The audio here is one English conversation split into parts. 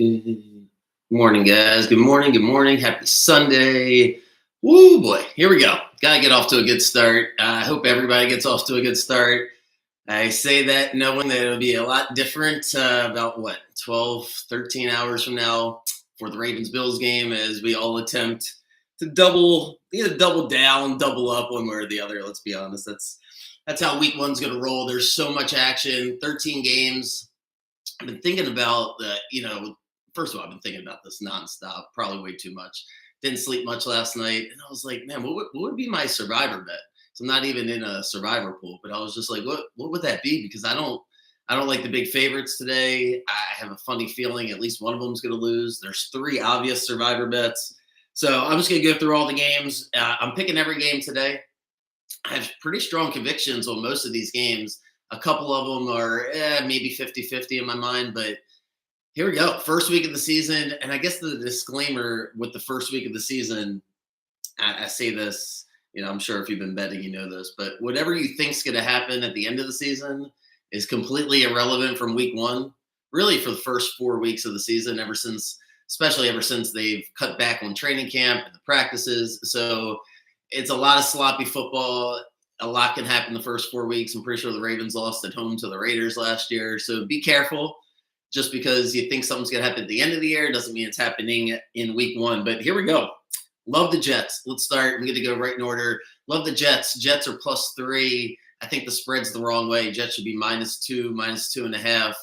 Good morning, guys. Good morning. Good morning. Happy Sunday. Woo, boy. Here we go. Got to get off to a good start. I hope everybody gets off to a good start. I say that knowing that it'll be a lot different about 12, 13 hours from now for the Ravens Bills game as we all attempt to either double down, double up one way or the other. Let's be honest. That's how week one's going to roll. There's so much action, 13 games. I've been thinking about first of all, I've been thinking about this nonstop, probably way too much. Didn't sleep much last night. And I was like, man, what would be my survivor bet? So I'm not even in a survivor pool, but I was just like, what would that be? Because I don't like the big favorites today. I have a funny feeling at least one of them's going to lose. There's three obvious survivor bets. So I'm just going to go through all the games. I'm picking every game today. I have pretty strong convictions on most of these games. A couple of them are maybe 50-50 in my mind, but here we go. First week of the season. And I guess the disclaimer with the first week of the season, I say this, I'm sure if you've been betting, you know this, but whatever you think's going to happen at the end of the season is completely irrelevant from week one, really for the first 4 weeks of the season, especially ever since they've cut back on training camp and the practices. So it's a lot of sloppy football. A lot can happen the first 4 weeks. I'm pretty sure the Ravens lost at home to the Raiders last year. So be careful. Just because you think something's going to happen at the end of the year doesn't mean it's happening in week one. But here we go. Love the Jets. Let's start. I'm going to go right in order. Love the Jets. Jets are +3. I think the spread's the wrong way. Jets should be -2, -2.5.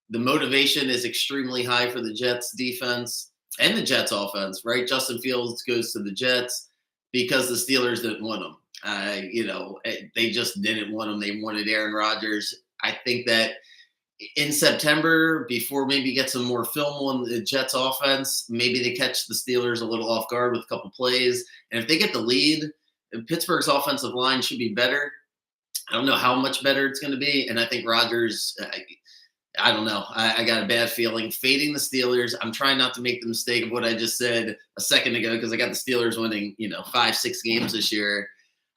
The motivation is extremely high for the Jets defense and the Jets offense, right? Justin Fields goes to the Jets because the Steelers didn't want him. They just didn't want him. They wanted Aaron Rodgers. I think that in September, before maybe get some more film on the Jets offense, maybe they catch the Steelers a little off guard with a couple plays. And if they get the lead, Pittsburgh's offensive line should be better. I don't know how much better it's going to be. And I think Rodgers, I don't know. I got a bad feeling. Fading the Steelers. I'm trying not to make the mistake of what I just said a second ago because I got the Steelers winning, 5-6 games this year.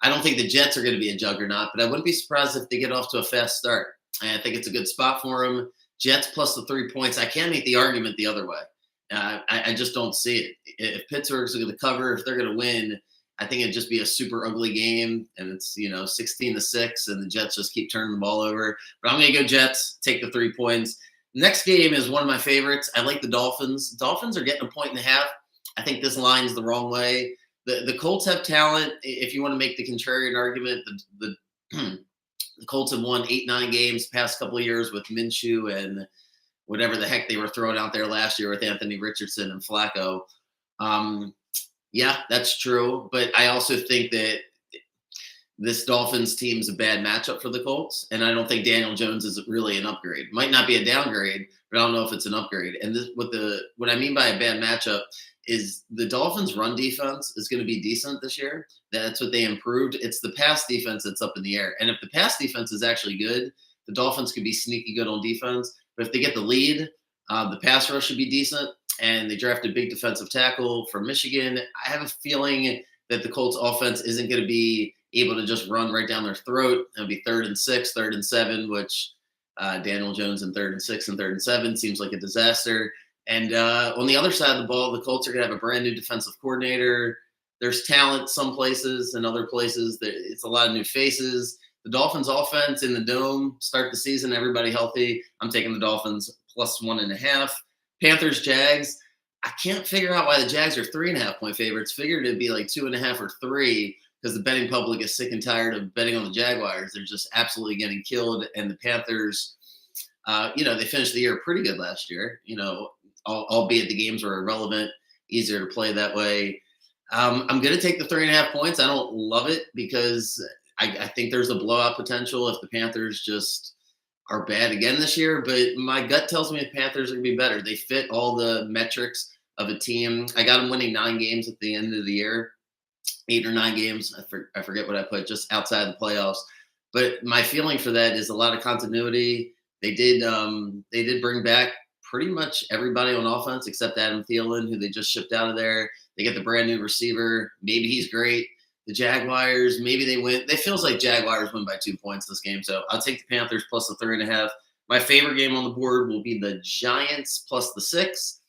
I don't think the Jets are going to be a juggernaut, but I wouldn't be surprised if they get off to a fast start. And I think it's a good spot for them. Jets plus the 3 points. I can't make the argument the other way. I just don't see it. If Pittsburgh's going to cover, if they're going to win, I think it'd just be a super ugly game. And it's, 16-6, and the Jets just keep turning the ball over. But I'm going to go Jets, take the 3 points. Next game is one of my favorites. I like the Dolphins. Dolphins are getting 1.5. I think this line's the wrong way. The Colts have talent. If you want to make the contrarian argument, the Colts have won 8-9 games the past couple of years with Minshew and whatever the heck they were throwing out there last year with Anthony Richardson and Flacco. Yeah, that's true. But I also think that this Dolphins team is a bad matchup for the Colts. And I don't think Daniel Jones is really an upgrade. Might not be a downgrade, but I don't know if it's an upgrade. And what I mean by a bad matchup is the Dolphins' run defense is going to be decent this year. That's what they improved. It's the pass defense that's up in the air. And if the pass defense is actually good, the Dolphins could be sneaky good on defense. But if they get the lead, the pass rush should be decent. And they drafted a big defensive tackle from Michigan. I have a feeling that the Colts offense isn't going to be able to just run right down their throat. It'll be 3rd and 6, 3rd and 7, which Daniel Jones in 3rd and 6 and 3rd and 7 seems like a disaster. And on the other side of the ball, the Colts are going to have a brand new defensive coordinator. There's talent some places and other places. It's a lot of new faces. The Dolphins offense in the dome, start the season, everybody healthy. I'm taking the Dolphins +1.5. Panthers, Jags. I can't figure out why the Jags are 3.5-point favorites. Figured it'd be like 2.5 or 3 because the betting public is sick and tired of betting on the Jaguars. They're just absolutely getting killed. And the Panthers, they finished the year pretty good last year, albeit the games were irrelevant, easier to play that way. I'm going to take the 3.5 points. I don't love it because I think there's a blowout potential if the Panthers just are bad again this year. But my gut tells me the Panthers are going to be better. They fit all the metrics of a team. I got them winning 9 games at the end of the year, 8 or 9 games. I forget what I put, just outside the playoffs. But my feeling for that is a lot of continuity. They did bring back pretty much everybody on offense except Adam Thielen, who they just shipped out of there. They get the brand new receiver. Maybe he's great. The Jaguars, maybe they win. It feels like Jaguars win by 2 points this game. So I'll take the Panthers +3.5. My favorite game on the board will be the Giants +6.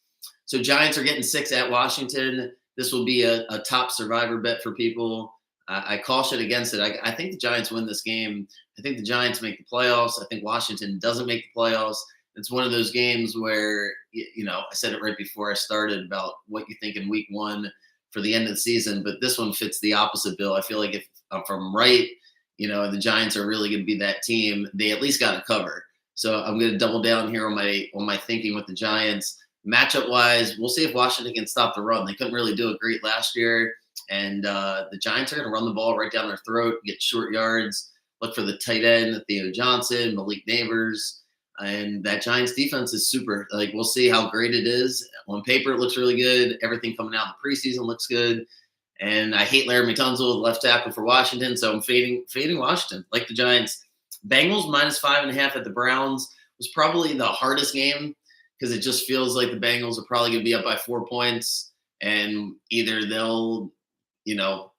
So Giants are getting 6 at Washington. This will be a top survivor bet for people. I caution against it. I think the Giants win this game. I think the Giants make the playoffs. I think Washington doesn't make the playoffs. It's one of those games where, I said it right before I started about what you think in week one for the end of the season, but this one fits the opposite bill. I feel like if I'm right, the Giants are really going to be that team. They at least got to cover. So I'm going to double down here on my thinking with the Giants. Matchup wise, we'll see if Washington can stop the run. They couldn't really do it great last year. And the Giants are going to run the ball right down their throat, get short yards, look for the tight end, Theo Johnson, Malik Neighbors. And that Giants defense is super. Like, we'll see how great it is. On paper, it looks really good. Everything coming out in the preseason looks good. And I hate Larry Tunsil, the left tackle for Washington, so I'm fading Washington. Like the Giants. Bengals -5.5 at the Browns was probably the hardest game because it just feels like the Bengals are probably going to be up by 4 points, and either they'll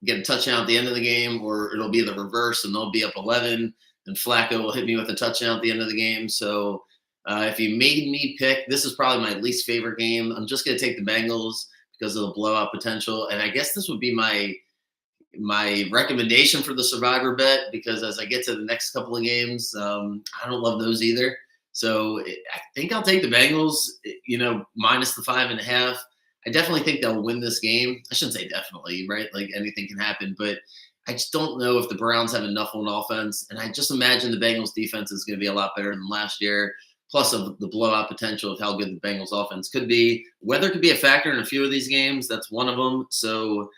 get a touchdown at the end of the game, or it'll be the reverse and they'll be up 11, and Flacco will hit me with a touchdown at the end of the game. So if you made me pick, this is probably my least favorite game. I'm just going to take the Bengals because of the blowout potential. And I guess this would be my recommendation for the survivor bet, because as I get to the next couple of games, I don't love those either. So I think I'll take the Bengals, minus the 5.5. I definitely think they'll win this game. I shouldn't say definitely, right? Like, anything can happen, but I just don't know if the Browns have enough on offense. And I just imagine the Bengals defense is going to be a lot better than last year, plus of the blowout potential of how good the Bengals offense could be. Weather could be a factor in a few of these games. That's one of them. So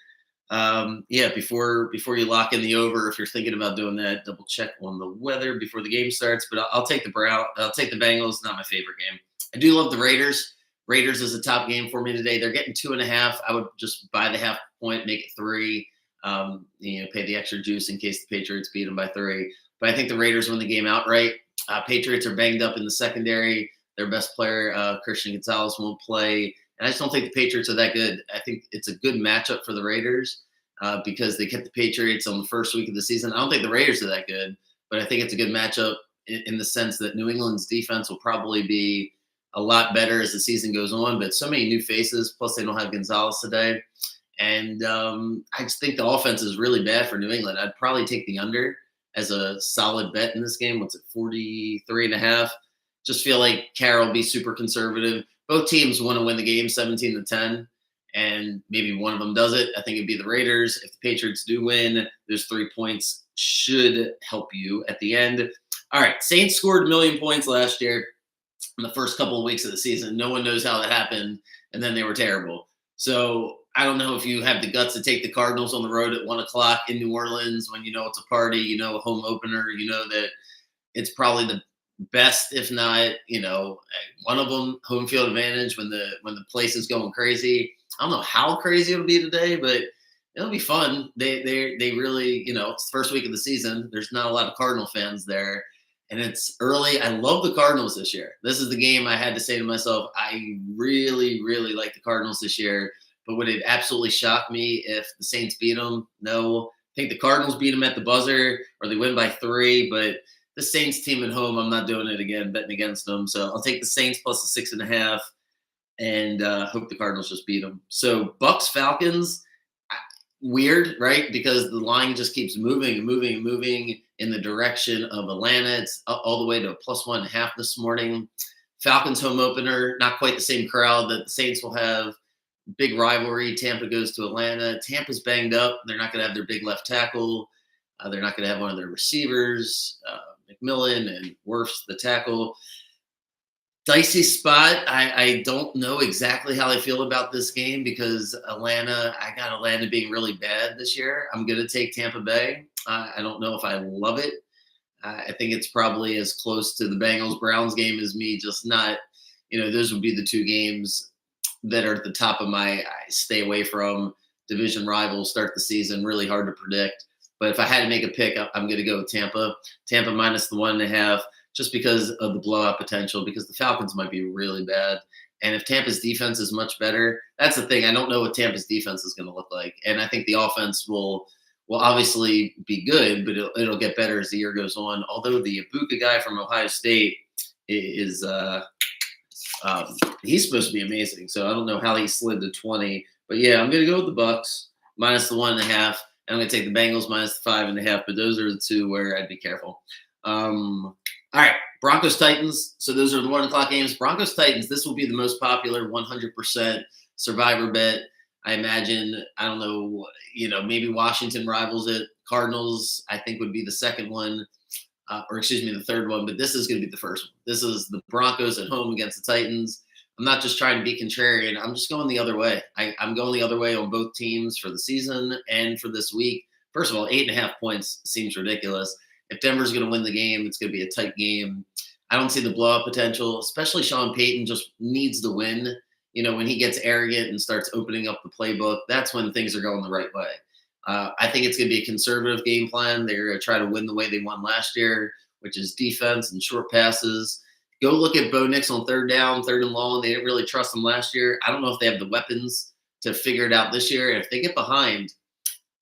before you lock in the over, if you're thinking about doing that, double check on the weather before the game starts. But I'll take the Bengals. Not my favorite game. I do love the Raiders. Raiders is a top game for me today. They're getting 2.5. I would just buy the half point, make it 3. Pay the extra juice in case the Patriots beat them by 3. But I think the Raiders win the game outright. Patriots are banged up in the secondary. Their best player, Christian Gonzalez, won't play. And I just don't think the Patriots are that good. I think it's a good matchup for the Raiders because they kept the Patriots on the first week of the season. I don't think the Raiders are that good, but I think it's a good matchup in the sense that New England's defense will probably be a lot better as the season goes on. But so many new faces, plus they don't have Gonzalez today. And I just think the offense is really bad for New England. I'd probably take the under as a solid bet in this game. What's it, 43.5? Just feel like Carroll will be super conservative. Both teams want to win the game 17-10, and maybe one of them does it. I think it'd be the Raiders. If the Patriots do win, those 3 points should help you at the end. All right, Saints scored 1 million points last year in the first couple of weeks of the season. No one knows how that happened, and then they were terrible. So I don't know if you have the guts to take the Cardinals on the road at 1 o'clock in New Orleans when it's a party, a home opener, that it's probably the best, if not, one of them, home field advantage when the place is going crazy. I don't know how crazy it'll be today, but it'll be fun. They really, it's the first week of the season. There's not a lot of Cardinal fans there, and it's early. I love the Cardinals this year. This is the game I had to say to myself, I really, really like the Cardinals this year. But would it absolutely shock me if the Saints beat them? No. I think the Cardinals beat them at the buzzer, or they win by 3. But the Saints team at home, I'm not doing it again, betting against them. So I'll take the Saints plus the 6.5, and hope the Cardinals just beat them. So Bucs Falcons, weird, right? Because the line just keeps moving in the direction of Atlanta. It's all the way to a +1.5 this morning. Falcons home opener, not quite the same crowd that the Saints will have. Big rivalry. Tampa goes to Atlanta. Tampa's banged up. They're not going to have their big left tackle. They're not going to have one of their receivers, McMillan, and Wirfs, the tackle. Dicey spot. I don't know exactly how I feel about this game because Atlanta, I got Atlanta being really bad this year. I'm going to take Tampa Bay. I don't know if I love it. I think it's probably as close to the Bengals-Browns game as me just not, those would be the 2 games that are at the top of my stay away from. Division rivals start the season, really hard to predict. But if I had to make a pick, I'm going to go with Tampa. Tampa minus the 1.5, just because of the blowout potential, because the Falcons might be really bad. And if Tampa's defense is much better, that's the thing. I don't know what Tampa's defense is going to look like. And I think the offense will obviously be good, but it'll get better as the year goes on. Although the Ibuka guy from Ohio State is He's supposed to be amazing. So I don't know how he slid to 20. But yeah, I'm going to go with the Bucs minus the 1.5. And I'm going to take the Bengals minus the 5.5. But those are the two where I'd be careful. All right, Broncos Titans. So those are the 1 o'clock games. Broncos Titans. This will be the most popular 100% survivor bet. I imagine. I don't know. Maybe Washington rivals it. Cardinals, I think, would be the second one. Or excuse me, the third one, but this is going to be the first one. This is the Broncos at home against the Titans. I'm not just trying to be contrarian. I'm just going the other way. I'm going the other way on both teams for the season and for this week. First of all, 8.5 points seems ridiculous. If Denver's going to win the game, it's going to be a tight game. I don't see the blowout potential, especially Sean Payton just needs to win. When he gets arrogant and starts opening up the playbook, that's when things are going the right way. I think it's going to be a conservative game plan. They're going to try to win the way they won last year, which is defense and short passes. Go look at Bo Nix on third down, third and long. They didn't really trust him last year. I don't know if they have the weapons to figure it out this year. And if they get behind,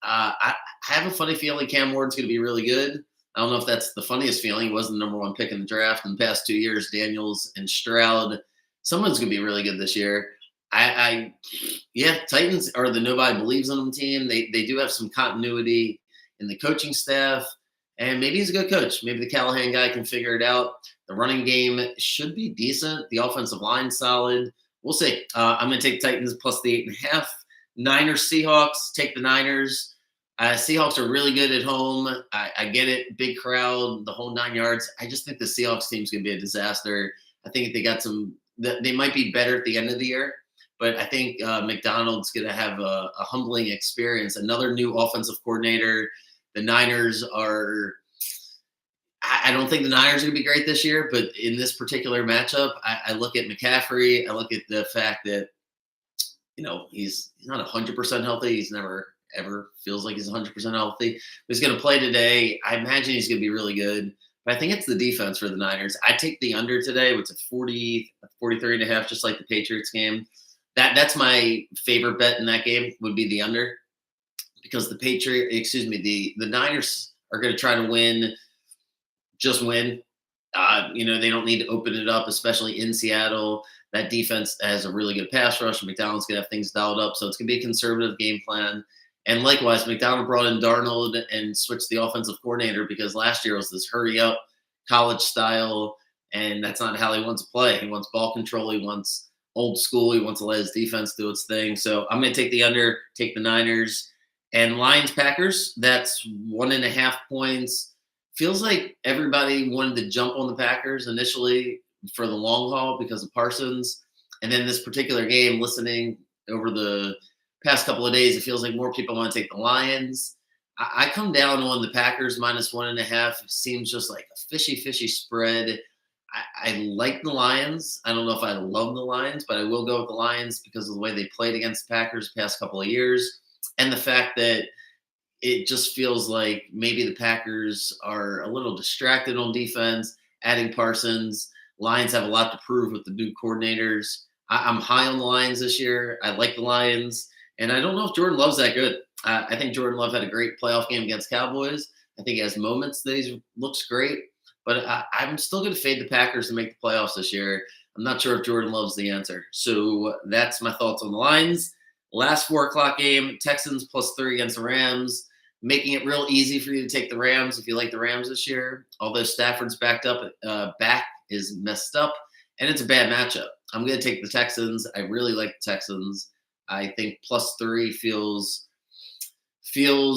I have a funny feeling Cam Ward's going to be really good. I don't know if that's the funniest feeling. He wasn't the number 1 pick in the draft in the past 2 years. Daniels and Stroud. Someone's going to be really good this year. Titans are the nobody believes in them team. They do have some continuity in the coaching staff, and maybe he's a good coach. Maybe the Callahan guy can figure it out. The running game should be decent. The offensive line solid. We'll see. I'm going to take Titans plus the 8.5. Niners, Seahawks. Take the Niners. Seahawks are really good at home. I get it. Big crowd, the whole 9 yards. I just think the Seahawks team's going to be a disaster. I think they got some. They might be better at the end of the year. But I think McDonald's going to have a humbling experience. Another new offensive coordinator. The Niners are – I don't think the Niners are going to be great this year. But in this particular matchup, I look at McCaffrey. I look at the fact that, he's not 100% healthy. He's never ever feels like he's 100% healthy. He's going to play today. I imagine he's going to be really good. But I think it's the defense for the Niners. I take the under today, which is 43.5, just like the Patriots game. That's my favorite bet in that game would be the under, because the Niners are going to try to win, just win. They don't need to open it up, especially in Seattle. That defense has a really good pass rush. McDonald's going to have things dialed up, so it's going to be a conservative game plan. And likewise, McDonald brought in Darnold and switched the offensive coordinator because last year was this hurry up college style, and that's not how he wants to play. He wants ball control. He wants old school. He wants to let his defense do its thing. So I'm going to take the under, take the Niners. And Lions-Packers, that's 1.5 points. Feels like everybody wanted to jump on the Packers initially for the long haul because of Parsons. And then this particular game, listening over the past couple of days, it feels like more people want to take the Lions. I come down on the Packers minus 1.5. Seems just like a fishy spread. I like the Lions. I don't know if I love the Lions, but I will go with the Lions because of the way they played against the Packers the past couple of years. And the fact that it just feels like maybe the Packers are a little distracted on defense, adding Parsons. Lions have a lot to prove with the new coordinators. I'm high on the Lions this year. I like the Lions. And I don't know if Jordan Love's that good. I think Jordan Love had a great playoff game against Cowboys. I think he has moments that he looks great. But I'm still going to fade the Packers to make the playoffs this year. I'm not sure if Jordan Love's the answer. So that's my thoughts on the Lions. Last 4 o'clock game, Texans +3 against the Rams, making it real easy for you to take the Rams if you like the Rams this year. Although Stafford's back is messed up, and it's a bad matchup. I'm going to take the Texans. I really like the Texans. I think +3 feels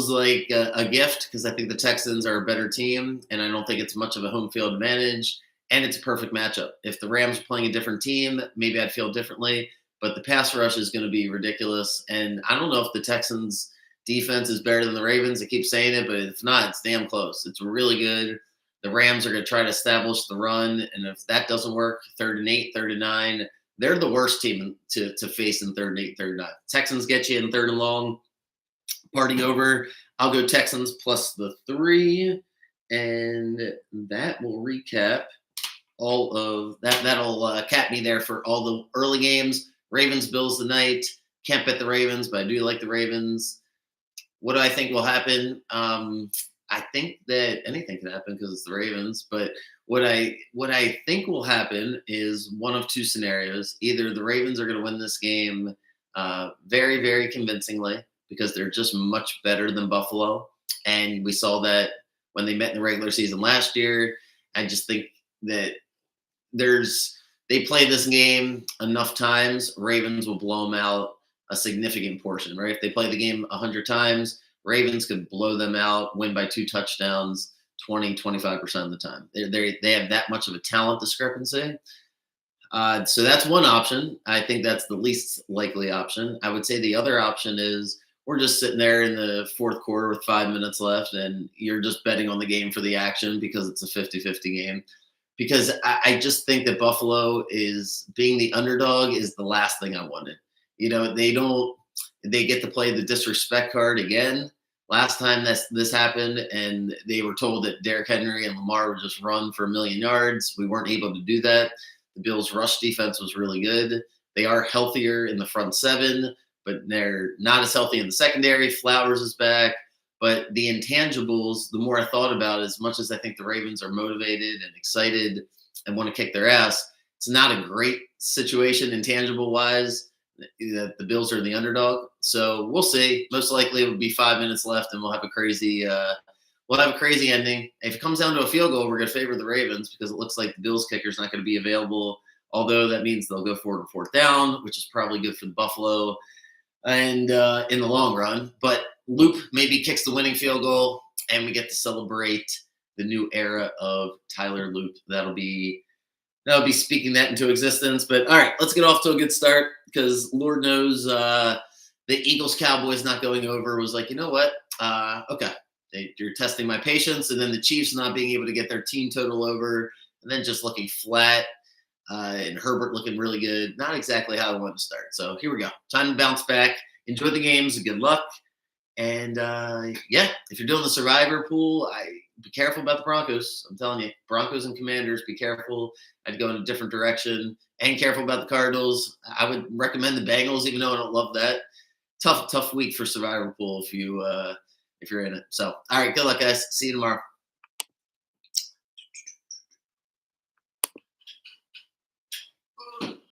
like a gift because I think the Texans are a better team, and I don't think it's much of a home field advantage, and it's a perfect matchup. If the Rams are playing a different team, maybe I'd feel differently, but the pass rush is going to be ridiculous, and I don't know if the Texans' defense is better than the Ravens. I keep saying it, but if not, it's damn close. It's really good. The Rams are going to try to establish the run, and if that doesn't work, 3rd and 8, 3rd and 9, they're the worst team to face in 3rd and 8, 3rd and 9. Texans get you in 3rd and long. Party over. I'll go Texans +3, and that will recap all of that. That'll cap me there for all the early games. Ravens, Bills tonight. Can't bet the Ravens, but I do like the Ravens. What do I think will happen? I think that anything can happen because it's the Ravens, but What I think will happen is one of two scenarios. Either the Ravens are going to win this game very, very convincingly because they're just much better than Buffalo, and we saw that when they met in the regular season last year. I just think that they play this game enough times, Ravens will blow them out a significant portion, right? If they play the game 100 times, Ravens could blow them out, win by 2 touchdowns 20-25% of the time. They have that much of a talent discrepancy. So that's one option. I think that's the least likely option. I would say the other option is we're just sitting there in the fourth quarter with 5 minutes left, and you're just betting on the game for the action because it's a 50-50 game. Because I just think that Buffalo is being the underdog is the last thing I wanted. They get to play the disrespect card again. Last time this happened, and they were told that Derrick Henry and Lamar would just run for 1,000,000 yards. We weren't able to do that. The Bills' rush defense was really good. They are healthier in the front seven, but they're not as healthy in the secondary. Flowers is back. But the intangibles, the more I thought about it, as much as I think the Ravens are motivated and excited and want to kick their ass, it's not a great situation intangible-wise that the Bills are the underdog. So we'll see. Most likely it will be 5 minutes left, and we'll have a crazy ending. If it comes down to a field goal, we're going to favor the Ravens because it looks like the Bills kicker is not going to be available, although that means they'll go for it on fourth down, which is probably good for the Buffalo and in the long run. But Loop maybe kicks the winning field goal, and we get to celebrate the new era of Tyler Loop. That'll be speaking that into existence. But all right, let's get off to a good start because Lord knows the Eagles-Cowboys not going over was like, you know what? Okay, you're testing my patience, and then the Chiefs not being able to get their team total over, and then just looking flat, and Herbert looking really good. Not exactly how I wanted to start. So here we go. Time to bounce back. Enjoy the games. Good luck. And if you're doing the survivor pool, be careful about the Broncos. I'm telling you, Broncos and Commanders, be careful. I'd go in a different direction. And careful about the Cardinals. I would recommend the Bengals, even though I don't love that. Tough week for survivor pool if you're in it. So, all right, good luck, guys. See you tomorrow.